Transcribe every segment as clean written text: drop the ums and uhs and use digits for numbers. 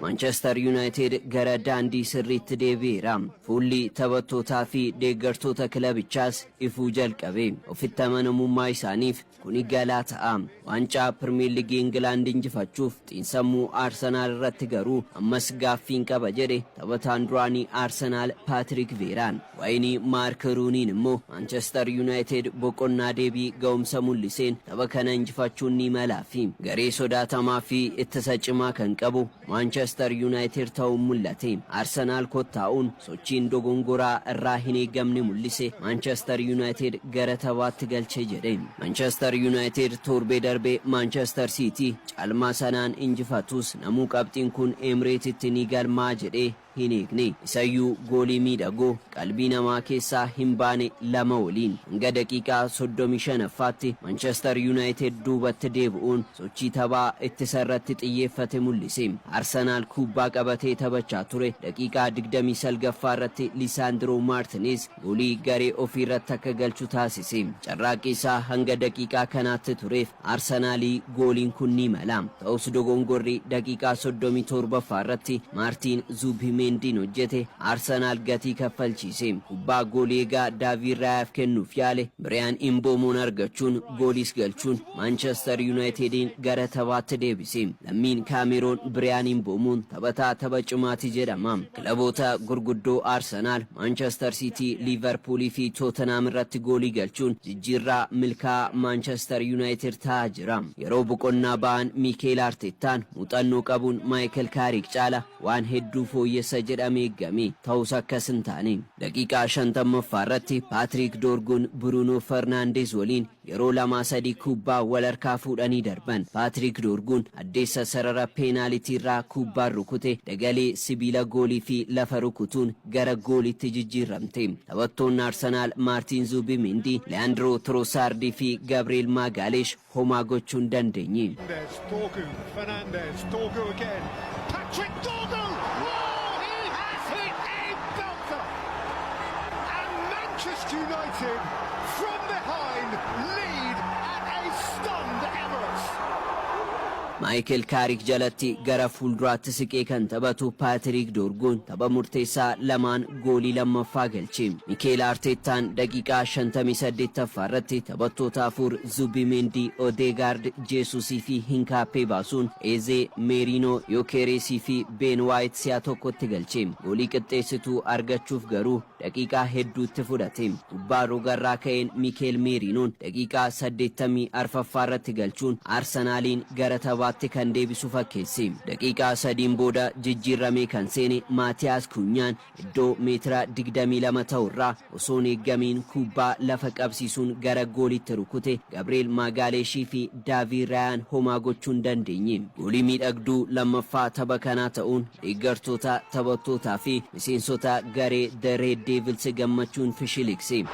Manchester United gara daandii sirriitti deebi'eera. Fuulli taphattootaa fi deeggartoota kilabichaas ifuu jalqabe. Ofitti amanamummaa isaaniif kuni galaa ta'a. Waancaa Premier League England injifachuuf xiinsammuu Arsenal irratti garuu ammas gaaffiin qaba jedhe taphataan duraanii Arsenal Patrick Vieiraan. Waayini Mark Rooney'n immoo Manchester United boqonnaa deebii ga'umsa mul'iseen tapha kana injifachuun ni malaafi. Garee sodaatamaa fi ittisa cimaa kan qabu Manchester United ta'uu mul'ate. Arsenal kottaa'uun sochiin dogongoraa irraa hin eegamne mul'ise Manchester United gara taphaatti galchee jedhe. Manchester United torbee darbe Manchester City calmaa sanaan injifatus namuu qabxiin kun Emirates ni galmaa jedhe hin eegne. Isayyuu goolii miidhagoo qalbii namaa keessaa hin baane lama waliin hanga daqiiqaa 35ffaatti Manchester United duubatti deebi'uun sochii taphaa ittisa irratti xiyyeeffate mul'ise. Arsenal kubbaa qabatee taphachaa ture. Daqiiqaa 29ffaa irratti Lisandro Martinez goolii garee ofii irratti akka galchu taasise. Carraaqqii isaa hanga daqiiqaa kanaatti tureef Arsenalii gooliin kun ni mala. Ta'us dogongorri daqiiqaa 37ffaa irratti Martin Zubimeendin hojjete Arsenal gatii kaffalchiise. Kubbaa goolii egaa David Rayaaf kennuuf yaale Brian Mbeumoon argachuun gooliis galchuun Manchester Unitedin gara taphaatti deebise. Lammiin Cameroon Brian Mbeumoon taphataa tapha cimaati jedhama. Kilaboota gurguddoo Arsenal, Manchester City, Liverpool fi Tottenham irratti goolii galchuun jijjiirraa milkaa Manchester United ta'aa jira. Yeroo boqonnaa ba'an Mikel Artetaan muuxannoo qabuun Michael Carrick caala waan hedduu fooyyessa jedhamee eegame. Ta'us akkas hin taane. Daqiiqaa 50ffaa irratti Patrick Dorgun Bruno Fernandes waliin yeroo 2-3 kubbaa wal harkaa fuudhanii darban. Patrick Dorgun addeessa sarara peenaalitii irraa kubbaa rukute dagalee sibiila goolii fi lafa rukutuun gara goolitti jijjiiramte. Taphattoonni Arsenal Martin Zubimendi, Leandro Trossard fi Gabriel Magalhaes homaa gochuun dandeenye. Fernandes, Dorgu again. Patrick Dorgu! Oh, he has hit a belter! And Manchester United, from behind, lead at a stunned Emirates. Michael Carrick jalatti gara fuulduraatti siqee kan taphatu Patrick Dorgun tapha murteessaa lamaan goolii lammaffaa galche. Mikel Artetaan daqiiqaa 58ffaa irratti taphattoota afur Zubimendi, Odegaard, Jesus fi Hinkaappee baasuun Eze, Merino, Gyökeres fi Ben White si'a tokkotti galche. Goolii qixxeessituu argachuuf garuu daqiiqaa hedduutti fudhate. Kubbaa rogarraa ka'een Mikel Merinoon daqiiqaa 84ffaa irratti galchuun Arsenaliin gara taphaatti kan deebisu fakkeesse. Daqiiqaa 3 booda jijjiiramee kan seene Maatiyaas Kunyaan iddoo meetira 22 ta'urraa osoo hin eeggamiin kubbaa lafa qabsiisuun gara goolitti rukute. Gabriel Magalhaes fi David Rayaan homaa gochuun dandeenye. Goolii miidhagduu lammaffaa tapha kanaa ta'uun deeggartoota taphattootaa fi miseensota garee The Red Devils gammachuun fishiliqse.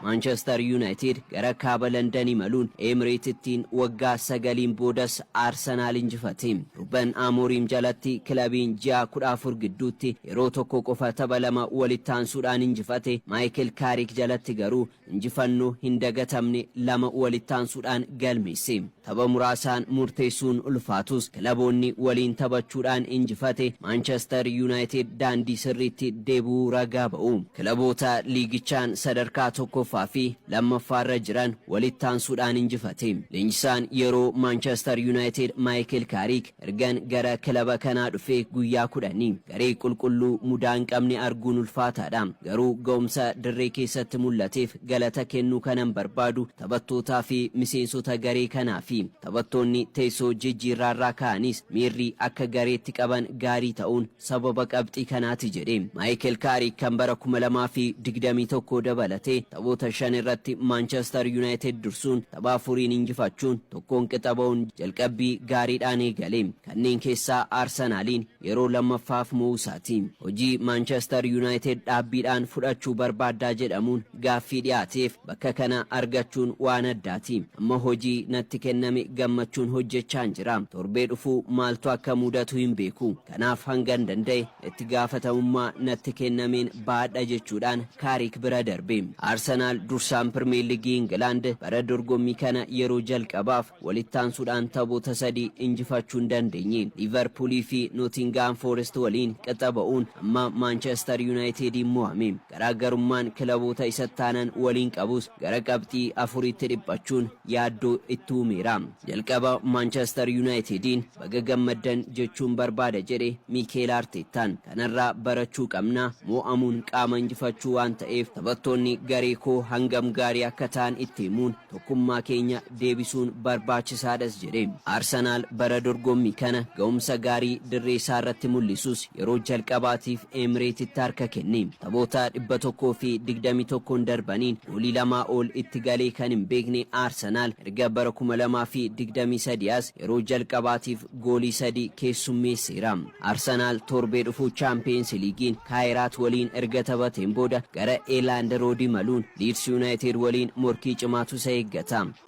Manchester United gara kaaba London imaluun Emirates'tiin waggaa 9 boodas Arsenal injifate. Ruben Amorim jalatti kilabiin ji'a 14 gidduutti yeroo tokko qofa tapha lama walitti aansuudhaan injifate. Michael Carrick jalatti garuu injifannoo hin dagatamne lama walitti aansuudhaan galmeesse. Tapha muraasaan murteessuun ulfaatus kilaboonni waliin taphachuudhaan injifate. Manchester United daandii sirriitti deebi'uu ragaa ba'u. Kilaboota liigichaan sadarkaa tokkoffaa fi lammaffaarra jiran walitti aansuudhaan injifate. Leenjisaan yeroo Manchester United Michael Carrick ergan gara kilaba kanaa dhufee guyyaa 10 garee qulqulluu mudaan qabne arguun ulfaataadha. Garuu ga'umsa dirree keessatti mul'ateef galata kennuu kanan barbaadu taphattootaa fi miseensota garee kanaa fi taphattoonni teessoo jijjiirraarraa ka'anis miirri akka gareetti qaban gaarii ta'uun sababa qabxii kanaati jedhe. Michael Carrick kan bara 2021 dabalatee taphoota taphoota 5 irratti Manchester United dursuun tapha 4 injifachuun tokkoon qixabuun jalqabbii gaariidhaan eegale. Kanneen keessaa Arsenaliin yeroo lammaffaaf mo'uusaati. Hojii Manchester United dhaabbiidhaan fudhachuu barbaadaa jedhamuun gaaffii dhiyaateef bakka kana argachuun waan addaati. Amma hojii natti kenname gammachuun hojjechaan jira. Torbee dhufuu maaltu akka mudatu hin beeku. Kanaaf hangan danda'e itti gaafatamummaa natti kennameen baadha jechuudhaan Kaarik bira darbe. Arsenal dursaan Premier League England bara dorgommii kana yeroo jalqabaaf walittaansuudhaan taphoota 3 injifachuu hin dandeenye. Liverpool fi Nottingham Forest waliin qaxaba'uun amma Manchester United mo'ame. Garaagarummaan kilaboota isa taanan waliin qabus gara qabxii 4tti dhiphachuun yaaddoo itti uumeera. Jalqaba Manchester Unitedin baga gammaddan jechuun barbaada jedhe Mikel Artetaan. Kanarraa barachuu qabna, mo'amuun qaama injifachuu waan ta'eef taphattoonni garee koo hangam gaarii akka ta'an itti himuun tokkummaa keenya deebisuun barbaachisaadhas jedhe. Arsenal bara dorgommii kana ga'umsa gaarii dirree isaa irratti mul'isus yeroo jalqabaatiif Emiratetti harka kenne. Taphoota 121 darbaniin goolii 2 ol itti galee kan hin beekne Arsenal erga bara 2023 as yeroo jalqabaatiif goolii 3 keessummeesseera. Arsenal torbee dhufu Champions Leaguein Kairat waliin erga taphateen booda gara Elland Road maluun Leeds United waliin morkii cimaatu isa eeggata.